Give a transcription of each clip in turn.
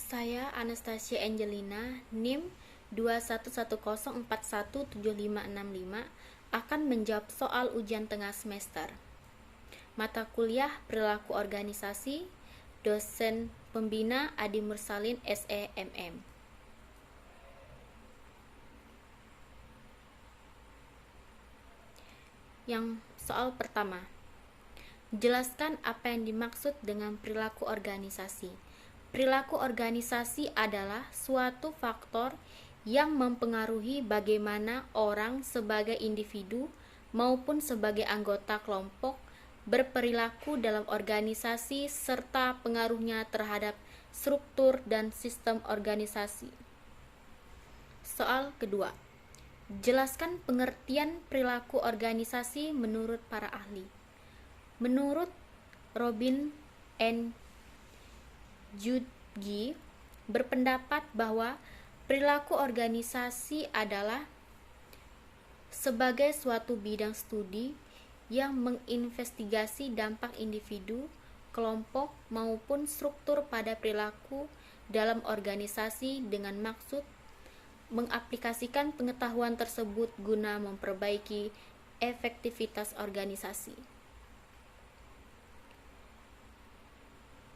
Saya Anastasia Angelina, NIM 21104175565 akan menjawab soal ujian tengah semester. Mata kuliah Perilaku Organisasi, dosen pembina Adi Mursalin SEMM. Yang soal pertama, jelaskan apa yang dimaksud dengan perilaku organisasi. Perilaku organisasi adalah suatu faktor yang mempengaruhi bagaimana orang sebagai individu maupun sebagai anggota kelompok berperilaku dalam organisasi serta pengaruhnya terhadap struktur dan sistem organisasi. Soal kedua, jelaskan pengertian perilaku organisasi menurut para ahli. Menurut Robin N. Judgi berpendapat bahwa perilaku organisasi adalah sebagai suatu bidang studi yang menginvestigasi dampak individu, kelompok, maupun struktur pada perilaku dalam organisasi dengan maksud mengaplikasikan pengetahuan tersebut guna memperbaiki efektivitas organisasi.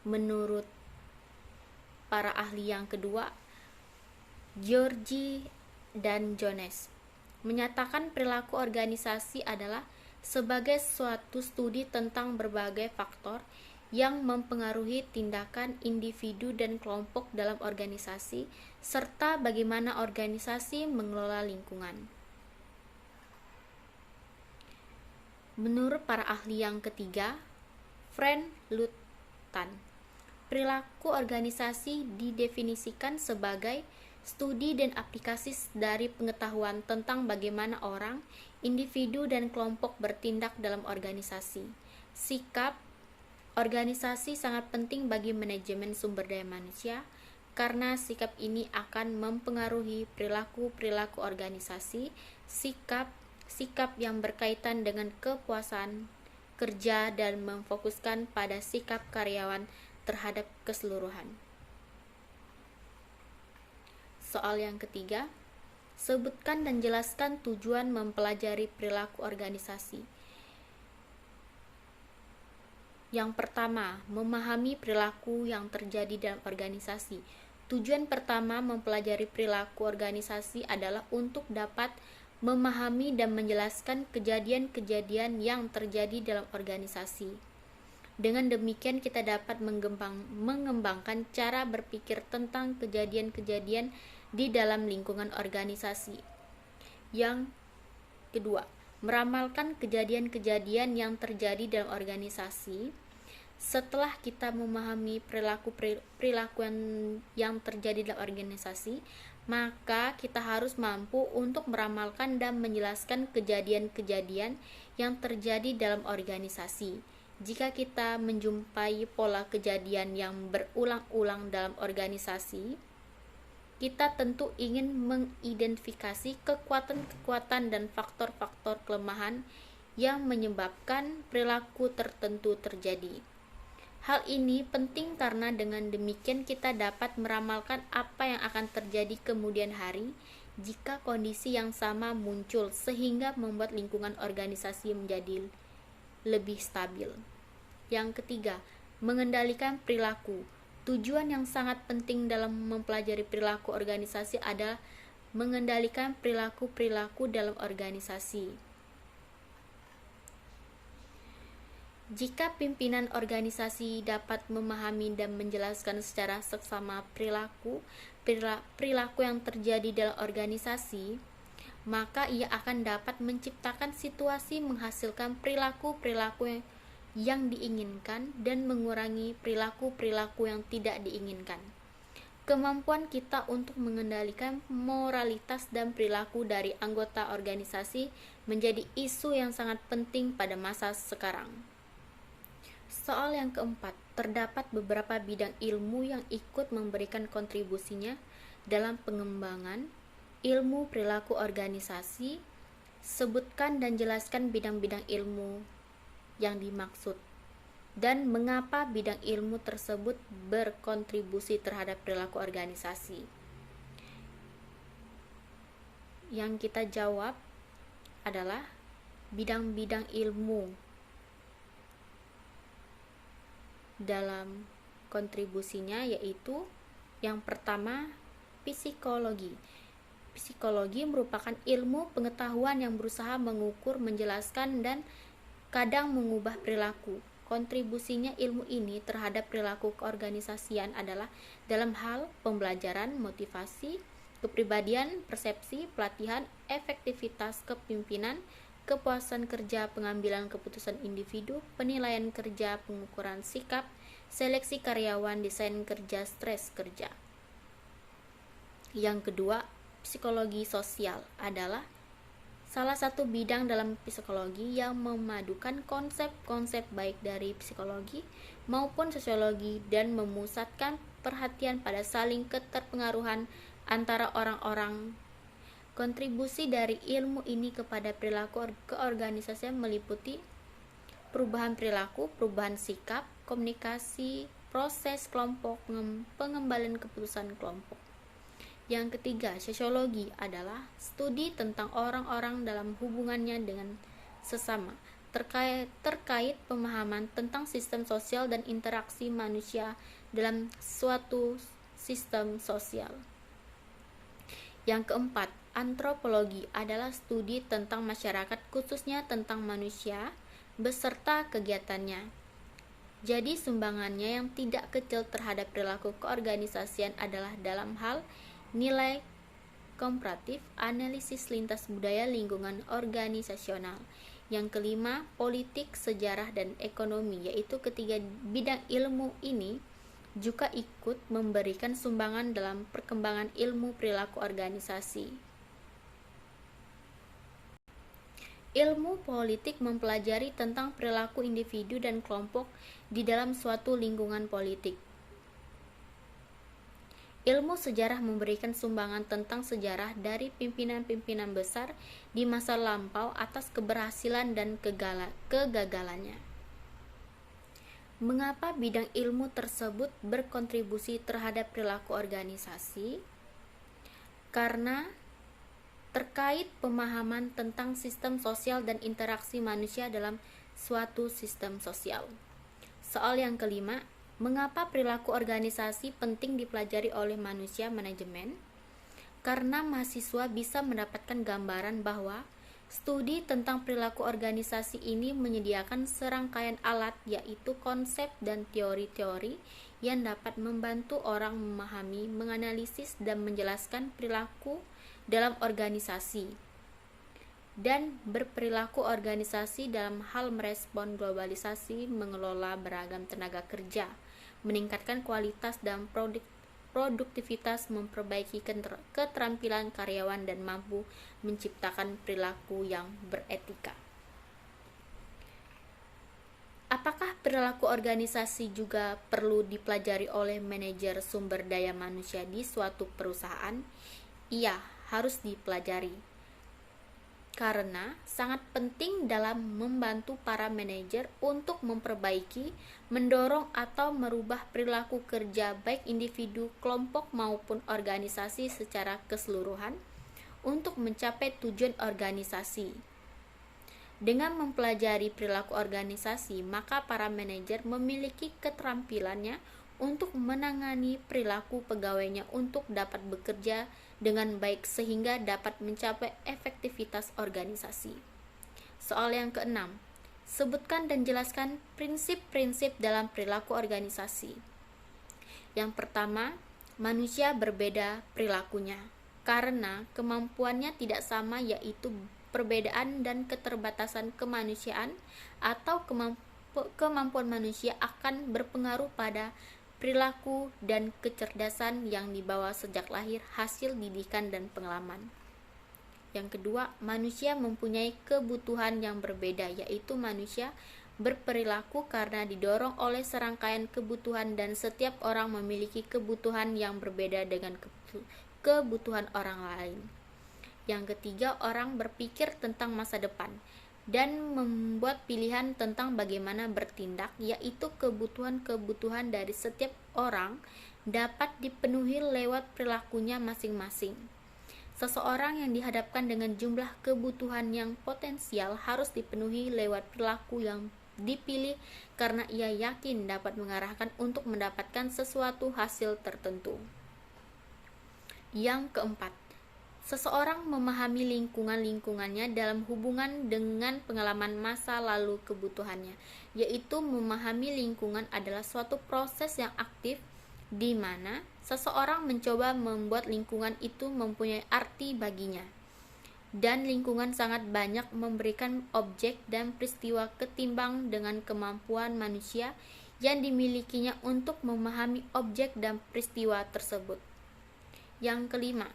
Menurut para ahli yang kedua, Georgi dan Jones menyatakan perilaku organisasi adalah sebagai suatu studi tentang berbagai faktor yang mempengaruhi tindakan individu dan kelompok dalam organisasi serta bagaimana organisasi mengelola lingkungan. Menurut para ahli yang ketiga, Frank Lutan, perilaku organisasi didefinisikan sebagai studi dan aplikasi dari pengetahuan tentang bagaimana orang, individu, dan kelompok bertindak dalam organisasi. Sikap organisasi sangat penting bagi manajemen sumber daya manusia karena sikap ini akan mempengaruhi perilaku organisasi, sikap yang berkaitan dengan kepuasan kerja dan memfokuskan pada sikap karyawan terhadap keseluruhan. Soal yang ketiga, sebutkan dan jelaskan tujuan mempelajari perilaku organisasi. Yang pertama, memahami perilaku yang terjadi dalam organisasi. Tujuan pertama mempelajari perilaku organisasi adalah untuk dapat memahami dan menjelaskan kejadian-kejadian yang terjadi dalam organisasi. Dengan demikian kita dapat mengembangkan cara berpikir tentang kejadian-kejadian di dalam lingkungan organisasi. Yang kedua, meramalkan kejadian-kejadian yang terjadi dalam organisasi. Setelah kita memahami perilaku yang terjadi dalam organisasi, maka kita harus mampu untuk meramalkan dan menjelaskan kejadian-kejadian yang terjadi dalam organisasi. Jika kita menjumpai pola kejadian yang berulang-ulang dalam organisasi, kita tentu ingin mengidentifikasi kekuatan-kekuatan dan faktor-faktor kelemahan yang menyebabkan perilaku tertentu terjadi. Hal ini penting karena dengan demikian kita dapat meramalkan apa yang akan terjadi kemudian hari jika kondisi yang sama muncul sehingga membuat lingkungan organisasi menjadi lebih stabil. Yang ketiga, mengendalikan perilaku. Tujuan yang sangat penting dalam mempelajari perilaku organisasi adalah mengendalikan perilaku dalam organisasi. Jika pimpinan organisasi dapat memahami dan menjelaskan secara seksama perilaku yang terjadi dalam organisasi, maka ia akan dapat menciptakan situasi menghasilkan perilaku yang diinginkan dan mengurangi perilaku yang tidak diinginkan. Kemampuan kita untuk mengendalikan moralitas dan perilaku dari anggota organisasi menjadi isu yang sangat penting pada masa sekarang. Soal yang keempat, terdapat beberapa bidang ilmu yang ikut memberikan kontribusinya dalam pengembangan ilmu perilaku organisasi. Sebutkan dan jelaskan bidang-bidang ilmu yang dimaksud. dan mengapa bidang ilmu tersebut berkontribusi terhadap perilaku organisasi. Yang kita jawab adalah bidang-bidang ilmu dalam kontribusinya, yaitu yang pertama, psikologi. Psikologi merupakan ilmu pengetahuan yang berusaha mengukur, menjelaskan, dan kadang mengubah perilaku. Kontribusinya ilmu ini terhadap perilaku keorganisasian adalah dalam hal pembelajaran, motivasi, kepribadian, persepsi, pelatihan, efektivitas kepemimpinan, kepuasan kerja, pengambilan keputusan individu, penilaian kerja, pengukuran sikap, seleksi karyawan, desain kerja, stres kerja. Yang kedua, psikologi sosial adalah salah satu bidang dalam psikologi yang memadukan konsep-konsep baik dari psikologi maupun sosiologi dan memusatkan perhatian pada saling keterpengaruhan antara orang-orang. Kontribusi dari ilmu ini kepada perilaku keorganisasian meliputi perubahan perilaku, perubahan sikap, komunikasi, proses kelompok, pengembalian keputusan kelompok. Yang ketiga, sosiologi adalah studi tentang orang-orang dalam hubungannya dengan sesama, terkait pemahaman tentang sistem sosial dan interaksi manusia dalam suatu sistem sosial. Yang keempat, antropologi adalah studi tentang masyarakat, khususnya tentang manusia beserta kegiatannya. Jadi sumbangannya yang tidak kecil terhadap perilaku keorganisasian adalah dalam hal nilai komparatif, analisis lintas budaya, lingkungan organisasional. Yang kelima, politik, sejarah, dan ekonomi, yaitu ketiga bidang ilmu ini juga ikut memberikan sumbangan dalam perkembangan ilmu perilaku organisasi. Ilmu politik mempelajari tentang perilaku individu dan kelompok di dalam suatu lingkungan politik. Ilmu sejarah memberikan sumbangan tentang sejarah dari pimpinan-pimpinan besar di masa lampau atas keberhasilan dan kegagalannya. Mengapa bidang ilmu tersebut berkontribusi terhadap perilaku organisasi? Karena terkait pemahaman tentang sistem sosial dan interaksi manusia dalam suatu sistem sosial. Soal yang kelima, mengapa perilaku organisasi penting dipelajari oleh manusia manajemen? Karena mahasiswa bisa mendapatkan gambaran bahwa studi tentang perilaku organisasi ini menyediakan serangkaian alat, yaitu konsep dan teori-teori yang dapat membantu orang memahami, menganalisis, dan menjelaskan perilaku dalam organisasi dan berperilaku organisasi dalam hal merespon globalisasi, mengelola beragam tenaga kerja, meningkatkan kualitas dan produktivitas, memperbaiki keterampilan karyawan, dan mampu menciptakan perilaku yang beretika. Apakah perilaku organisasi juga perlu dipelajari oleh manajer sumber daya manusia di suatu perusahaan? Iya, harus dipelajari. Karena sangat penting dalam membantu para manajer untuk memperbaiki, mendorong, atau merubah perilaku kerja baik individu, kelompok, maupun organisasi secara keseluruhan untuk mencapai tujuan organisasi. Dengan mempelajari perilaku organisasi, maka para manajer memiliki keterampilannya untuk menangani perilaku pegawainya untuk dapat bekerja dengan baik sehingga dapat mencapai efektivitas organisasi. Soal yang keenam, sebutkan dan jelaskan prinsip-prinsip dalam perilaku organisasi. Yang pertama, manusia berbeda perilakunya karena kemampuannya tidak sama, yaitu perbedaan dan keterbatasan kemanusiaan atau kemampuan manusia akan berpengaruh pada perilaku dan kecerdasan yang dibawa sejak lahir hasil didikan dan pengalaman. Yang kedua, manusia mempunyai kebutuhan yang berbeda, yaitu manusia berperilaku karena didorong oleh serangkaian kebutuhan dan setiap orang memiliki kebutuhan yang berbeda dengan kebutuhan orang lain. Yang ketiga, orang berpikir tentang masa depan. dan membuat pilihan tentang bagaimana bertindak, yaitu kebutuhan-kebutuhan dari setiap orang dapat dipenuhi lewat perilakunya masing-masing. Seseorang yang dihadapkan dengan jumlah kebutuhan yang potensial harus dipenuhi lewat perilaku yang dipilih karena ia yakin dapat mengarahkan untuk mendapatkan sesuatu hasil tertentu. Yang keempat, seseorang memahami lingkungannya dalam hubungan dengan pengalaman masa lalu kebutuhannya, yaitu memahami lingkungan adalah suatu proses yang aktif di mana seseorang mencoba membuat lingkungan itu mempunyai arti baginya. Dan lingkungan sangat banyak memberikan objek dan peristiwa ketimbang dengan kemampuan manusia yang dimilikinya untuk memahami objek dan peristiwa tersebut. Yang kelima,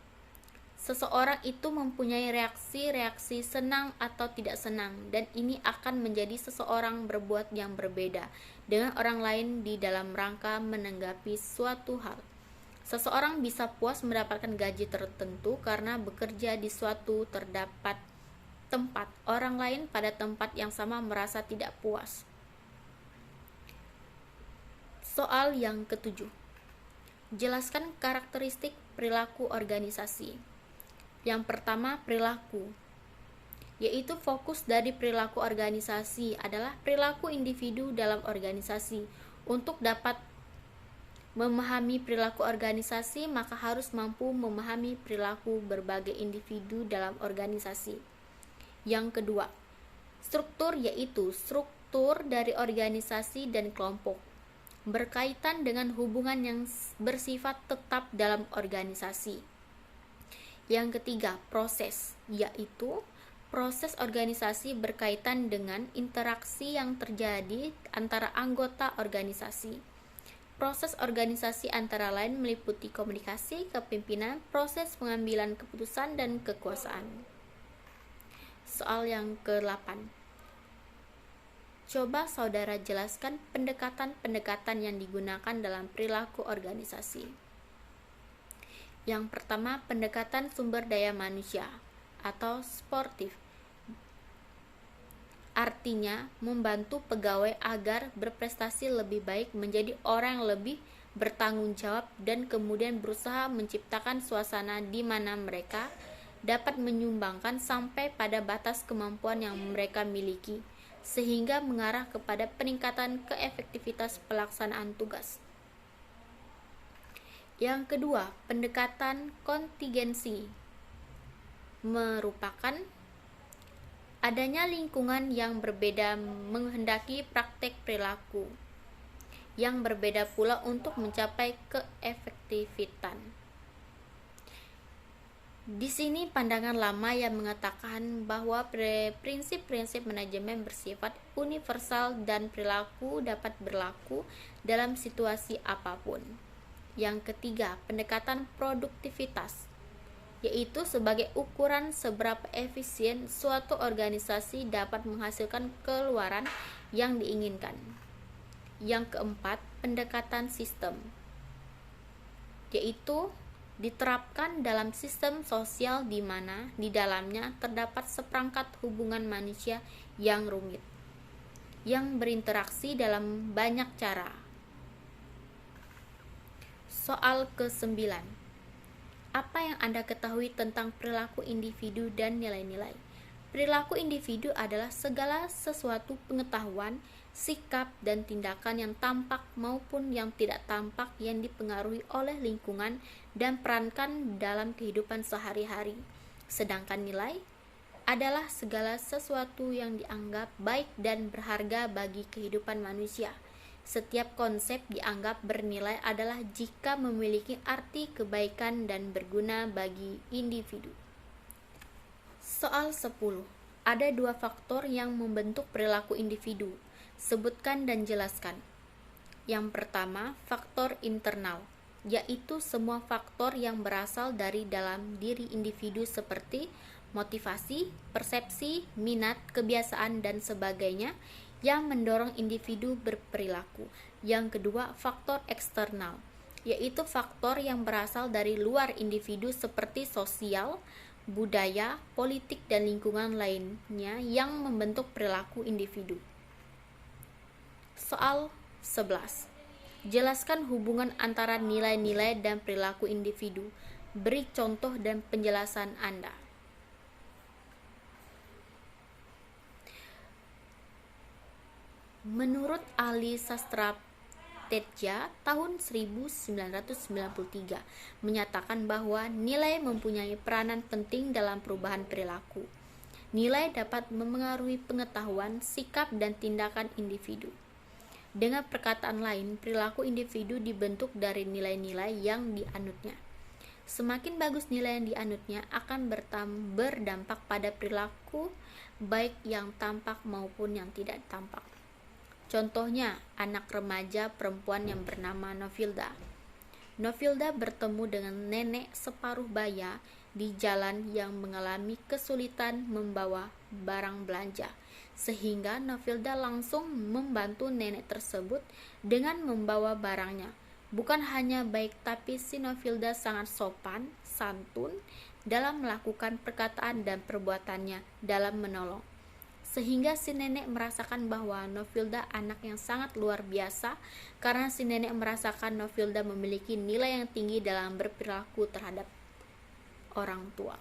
seseorang itu mempunyai reaksi-reaksi senang atau tidak senang, dan ini akan menjadi seseorang berbuat yang berbeda dengan orang lain di dalam rangka menanggapi suatu hal. Seseorang bisa puas mendapatkan gaji tertentu karena bekerja di suatu terdapat tempat. Orang lain pada tempat yang sama merasa tidak puas. Soal yang ketujuh. Jelaskan karakteristik perilaku organisasi. Yang pertama, perilaku, yaitu fokus dari perilaku organisasi adalah perilaku individu dalam organisasi. Untuk dapat memahami perilaku organisasi, maka harus mampu memahami perilaku berbagai individu dalam organisasi. Yang kedua, struktur, yaitu struktur dari organisasi dan kelompok, berkaitan dengan hubungan yang bersifat tetap dalam organisasi. Yang ketiga, proses, yaitu proses organisasi berkaitan dengan interaksi yang terjadi antara anggota organisasi. Proses organisasi antara lain meliputi komunikasi, kepemimpinan, proses pengambilan keputusan, dan kekuasaan. Soal yang ke-8. Coba saudara jelaskan pendekatan-pendekatan yang digunakan dalam perilaku organisasi. Yang pertama, pendekatan sumber daya manusia atau sportif. Artinya, membantu pegawai agar berprestasi lebih baik, menjadi orang yang lebih bertanggung jawab, dan kemudian berusaha menciptakan suasana di mana mereka dapat menyumbangkan sampai pada batas kemampuan yang mereka miliki, sehingga mengarah kepada peningkatan keefektivitas pelaksanaan tugas. Yang kedua, pendekatan kontingensi merupakan adanya lingkungan yang berbeda menghendaki praktek perilaku yang berbeda pula untuk mencapai keefektifan. Di sini pandangan lama yang mengatakan bahwa prinsip-prinsip manajemen bersifat universal dan perilaku dapat berlaku dalam situasi apapun. Yang ketiga, pendekatan produktivitas, yaitu sebagai ukuran seberapa efisien suatu organisasi dapat menghasilkan keluaran yang diinginkan. Yang keempat, pendekatan sistem, yaitu diterapkan dalam sistem sosial di mana di dalamnya terdapat seperangkat hubungan manusia yang rumit, yang berinteraksi dalam banyak cara. Soal ke-9. Apa yang Anda ketahui tentang perilaku individu dan nilai-nilai? Perilaku individu adalah segala sesuatu pengetahuan, sikap, dan tindakan yang tampak maupun yang tidak tampak yang dipengaruhi oleh lingkungan dan perankan dalam kehidupan sehari-hari. Sedangkan nilai adalah segala sesuatu yang dianggap baik dan berharga bagi kehidupan manusia. Setiap konsep dianggap bernilai adalah jika memiliki arti kebaikan dan berguna bagi individu. Soal 10. Ada dua faktor yang membentuk perilaku individu. Sebutkan dan jelaskan. Yang pertama, faktor internal, yaitu semua faktor yang berasal dari dalam diri individu seperti motivasi, persepsi, minat, kebiasaan, dan sebagainya yang mendorong individu berperilaku. Yang kedua, faktor eksternal, yaitu faktor yang berasal dari luar individu seperti sosial, budaya, politik, dan lingkungan lainnya yang membentuk perilaku individu. Soal 11. Jelaskan hubungan antara nilai-nilai dan perilaku individu. Beri contoh dan penjelasan Anda. Menurut ahli sastra Teja tahun 1993 menyatakan bahwa nilai mempunyai peranan penting dalam perubahan perilaku. Nilai dapat memengaruhi pengetahuan, sikap, dan tindakan individu. Dengan perkataan lain, perilaku individu dibentuk dari nilai-nilai yang dianutnya. Semakin bagus nilai yang dianutnya akan berdampak pada perilaku baik yang tampak maupun yang tidak tampak. Contohnya, anak remaja perempuan yang bernama Nofilda. Nofilda bertemu dengan nenek separuh baya di jalan yang mengalami kesulitan membawa barang belanja, sehingga Nofilda langsung membantu nenek tersebut dengan membawa barangnya. Bukan hanya baik, tapi si Nofilda sangat sopan, santun dalam melakukan perkataan dan perbuatannya dalam menolong. Sehingga si nenek merasakan bahwa Nofilda anak yang sangat luar biasa, karena si nenek merasakan Nofilda memiliki nilai yang tinggi dalam berperilaku terhadap orang tua.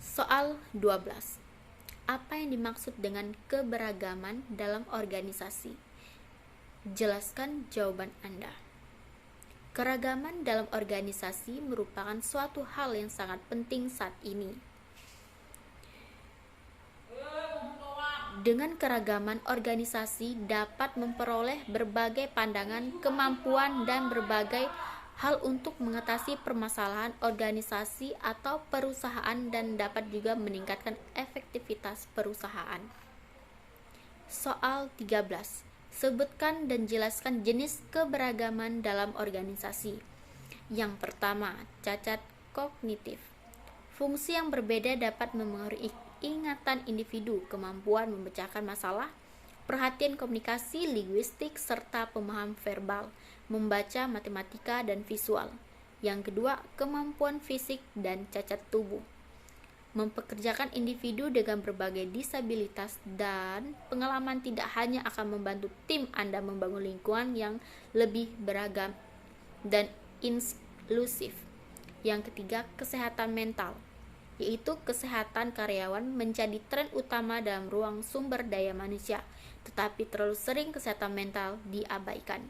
Soal 12. Apa yang dimaksud dengan keberagaman dalam organisasi? Jelaskan jawaban Anda. Keragaman dalam organisasi merupakan suatu hal yang sangat penting saat ini. Dengan keragaman, organisasi dapat memperoleh berbagai pandangan, kemampuan, dan berbagai hal untuk mengatasi permasalahan organisasi atau perusahaan dan dapat juga meningkatkan efektivitas perusahaan. Soal 13. Sebutkan dan jelaskan jenis keberagaman dalam organisasi. Yang pertama, cacat kognitif. Fungsi yang berbeda dapat memengaruhi ingatan individu, kemampuan memecahkan masalah, perhatian komunikasi, linguistik, serta pemahaman verbal, membaca, matematika, dan visual. Yang kedua, kemampuan fisik dan cacat tubuh. Mempekerjakan individu dengan berbagai disabilitas dan pengalaman tidak hanya akan membantu tim Anda membangun lingkungan yang lebih beragam dan inklusif. Yang ketiga, kesehatan mental, yaitu kesehatan karyawan menjadi tren utama dalam ruang sumber daya manusia, tetapi terlalu sering kesehatan mental diabaikan.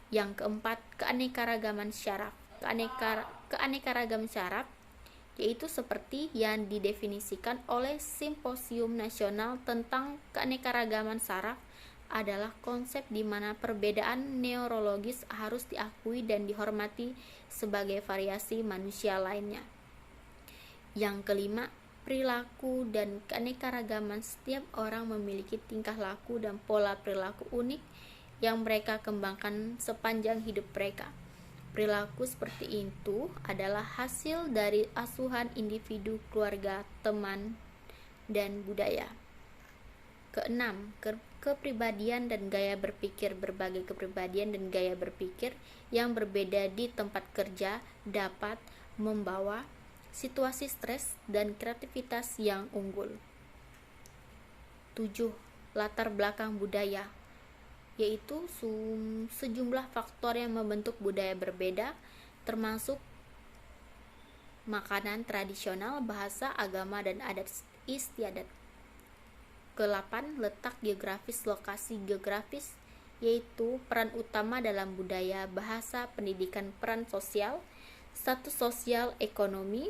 Yang keempat, keanekaragaman syaraf. Keanekaragaman syaraf yaitu seperti yang didefinisikan oleh Simposium Nasional tentang Keanekaragaman Saraf adalah konsep di mana perbedaan neurologis harus diakui dan dihormati sebagai variasi manusia lainnya. Yang kelima, perilaku dan keanekaragaman. Setiap orang memiliki tingkah laku dan pola perilaku unik yang mereka kembangkan sepanjang hidup mereka. Perilaku seperti itu adalah hasil dari asuhan individu, keluarga, teman, dan budaya. Keenam, kepribadian dan gaya berpikir. Berbagai kepribadian dan gaya berpikir yang berbeda di tempat kerja dapat membawa situasi stres dan kreativitas yang unggul. 7. Latar belakang budaya, yaitu sejumlah faktor yang membentuk budaya berbeda, termasuk makanan tradisional, bahasa, agama, dan adat istiadat. Ke-8, letak geografis. Lokasi geografis yaitu peran utama dalam budaya, bahasa, pendidikan, peran sosial, status sosial, ekonomi,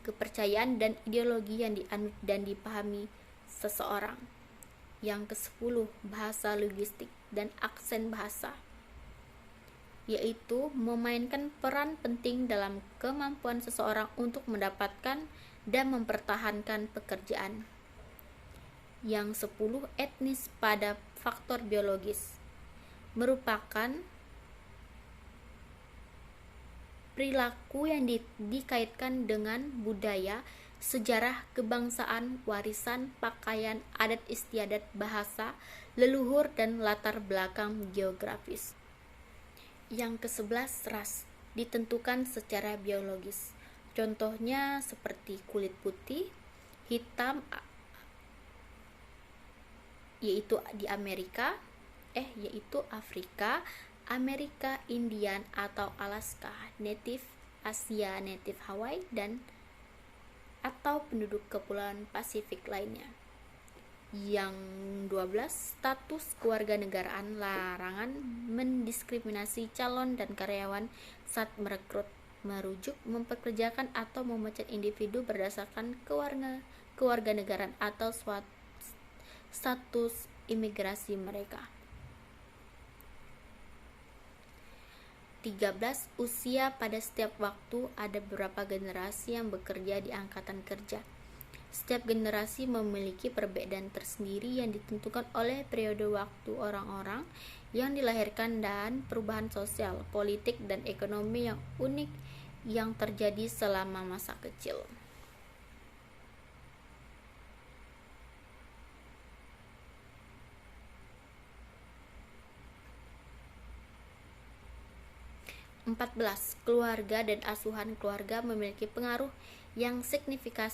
kepercayaan, dan ideologi yang dianut dan dipahami seseorang. Yang ke-10, bahasa, logistik, dan aksen bahasa, yaitu memainkan peran penting dalam kemampuan seseorang untuk mendapatkan dan mempertahankan pekerjaan. Yang 10, etnis pada faktor biologis, merupakan perilaku yang dikaitkan dengan budaya, sejarah kebangsaan, warisan, pakaian, adat istiadat, bahasa, leluhur, dan latar belakang geografis. Yang ke-11, ras, ditentukan secara biologis. Contohnya seperti kulit putih, hitam yaitu Afrika, Amerika Indian atau Alaska, Native Asia, Native Hawaii, dan atau penduduk kepulauan Pasifik lainnya. Yang 12, status kewarganegaraan. Larangan mendiskriminasi calon dan karyawan saat merekrut, merujuk, mempekerjakan atau memecat individu berdasarkan kewarganegaraan atau status imigrasi mereka. 13. Usia. Pada setiap waktu ada beberapa generasi yang bekerja di angkatan kerja. Setiap generasi memiliki perbedaan tersendiri yang ditentukan oleh periode waktu orang-orang yang dilahirkan dan perubahan sosial, politik, dan ekonomi yang unik yang terjadi selama masa kecil. (14) Keluarga dan asuhan keluarga memiliki pengaruh yang signifikan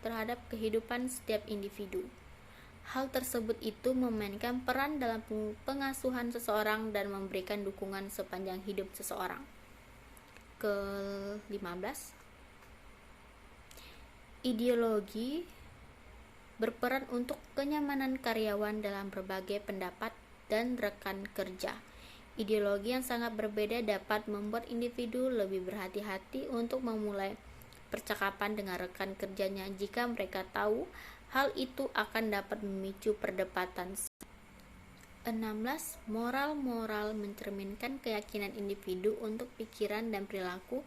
terhadap kehidupan setiap individu. Hal tersebut itu memainkan peran dalam pengasuhan seseorang dan memberikan dukungan sepanjang hidup seseorang. Ke-15, ideologi berperan untuk kenyamanan karyawan dalam berbagai pendapat dan rekan kerja. Ideologi yang sangat berbeda dapat membuat individu lebih berhati-hati untuk memulai percakapan dengan rekan kerjanya jika mereka tahu hal itu akan dapat memicu perdebatan. 16. Moral mencerminkan keyakinan individu untuk pikiran dan perilaku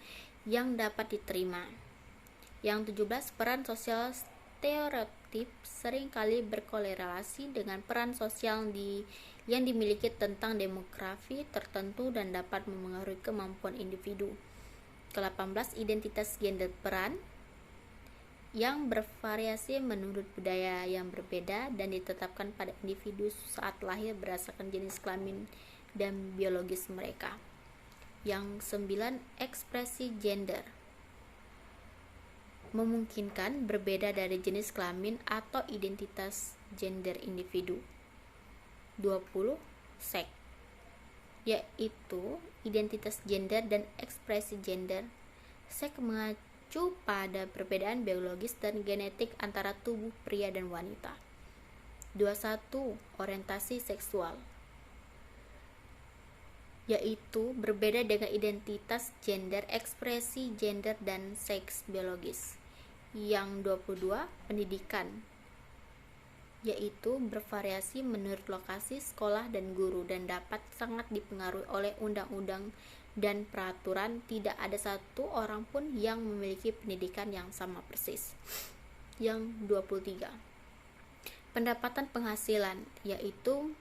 yang dapat diterima. Yang 17. Peran sosial. Stereotip seringkali berkorelasi dengan peran sosial yang dimiliki tentang demografi tertentu dan dapat mempengaruhi kemampuan individu. Ke-18. Identitas gender. Peran yang bervariasi menurut budaya yang berbeda dan ditetapkan pada individu saat lahir berdasarkan jenis kelamin dan biologis mereka. Yang 9. Ekspresi gender memungkinkan berbeda dari jenis kelamin atau identitas gender individu. 20. Seks, yaitu identitas gender dan ekspresi gender. Seks mengacu pada perbedaan biologis dan genetik antara tubuh pria dan wanita. 21. Orientasi seksual, yaitu berbeda dengan identitas gender, ekspresi gender, dan seks biologis. Yang 22. Pendidikan, yaitu bervariasi menurut lokasi sekolah dan guru dan dapat sangat dipengaruhi oleh undang-undang dan peraturan. Tidak ada satu orang pun yang memiliki pendidikan yang sama persis. Yang 23. Pendapatan penghasilan, yaitu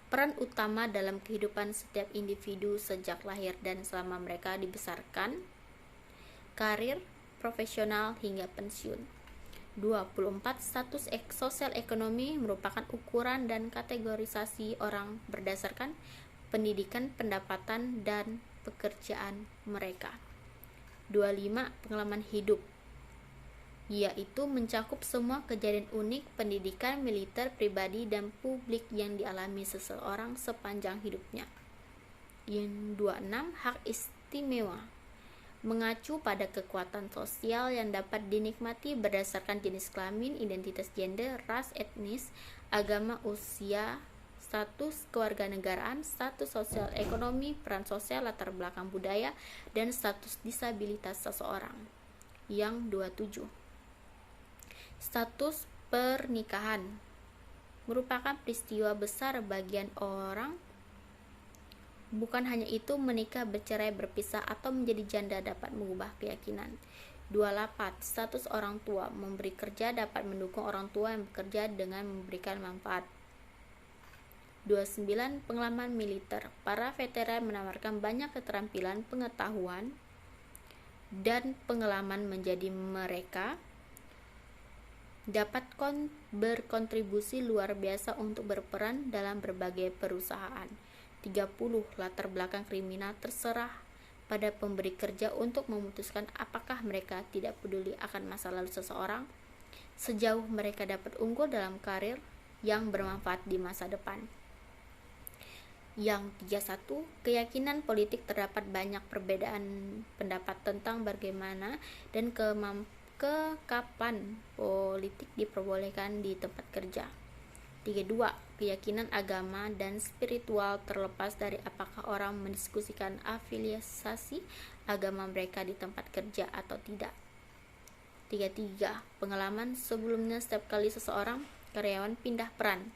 peran utama dalam kehidupan setiap individu sejak lahir dan selama mereka dibesarkan, karir, profesional, hingga pensiun. 24. Status sosial ekonomi merupakan ukuran dan kategorisasi orang berdasarkan pendidikan, pendapatan, dan pekerjaan mereka. 25. Pengalaman hidup, yaitu mencakup semua kejadian unik, pendidikan, militer, pribadi, dan publik yang dialami seseorang sepanjang hidupnya. Yang 26. Hak istimewa mengacu pada kekuatan sosial yang dapat dinikmati berdasarkan jenis kelamin, identitas gender, ras, etnis, agama, usia, status kewarganegaraan, status sosial ekonomi, peran sosial, latar belakang budaya, dan status disabilitas seseorang. Yang 27. Status pernikahan merupakan peristiwa besar bagian orang. Bukan hanya itu, menikah, bercerai, berpisah, atau menjadi janda dapat mengubah keyakinan. 28. Status orang tua memberi kerja dapat mendukung orang tua yang bekerja dengan memberikan manfaat. 29. Pengalaman militer. Para veteran menawarkan banyak keterampilan, pengetahuan, dan pengalaman menjadi mereka dapat berkontribusi luar biasa untuk berperan dalam berbagai perusahaan. 30. Latar belakang kriminal pada pemberi kerja untuk memutuskan apakah mereka tidak peduli akan masa lalu seseorang, sejauh mereka dapat unggul dalam karir yang bermanfaat di masa depan. Yang 31, keyakinan politik. Terdapat banyak perbedaan pendapat tentang bagaimana dan kapan politik diperbolehkan di tempat kerja. 32, keyakinan agama dan spiritual terlepas dari apakah orang mendiskusikan afiliasi agama mereka di tempat kerja atau tidak. 33, pengalaman sebelumnya. Setiap kali seseorang karyawan pindah peran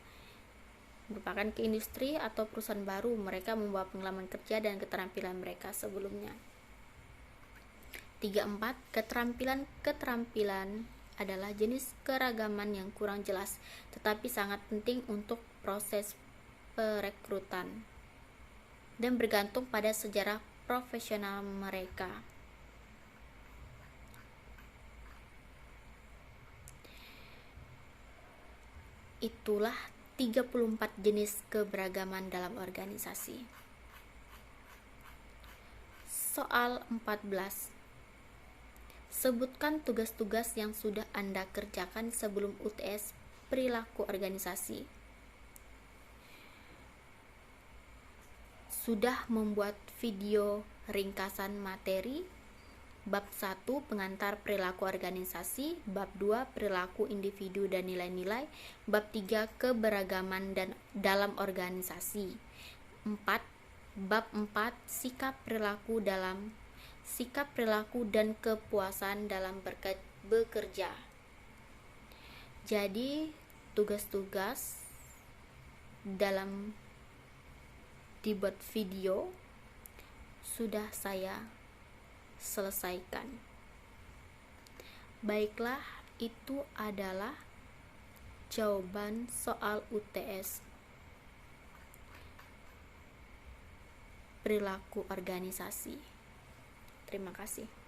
merupakan ke industri atau perusahaan baru, mereka membawa pengalaman kerja dan keterampilan mereka sebelumnya. 34, keterampilan adalah jenis keragaman yang kurang jelas tetapi sangat penting untuk proses perekrutan dan bergantung pada sejarah profesional mereka. Itulah 34 jenis keberagaman dalam organisasi. Soal 14. Sebutkan tugas-tugas yang sudah Anda kerjakan sebelum UTS perilaku organisasi. Sudah membuat video ringkasan materi bab 1 pengantar perilaku organisasi, bab 2 perilaku individu dan nilai-nilai, bab 3 keberagaman dan dalam organisasi. 4 bab 4 sikap perilaku dan kepuasan dalam bekerja. Jadi tugas-tugas dalam dibuat video sudah saya selesaikan. Baiklah, itu adalah jawaban soal UTS perilaku organisasi. Terima kasih.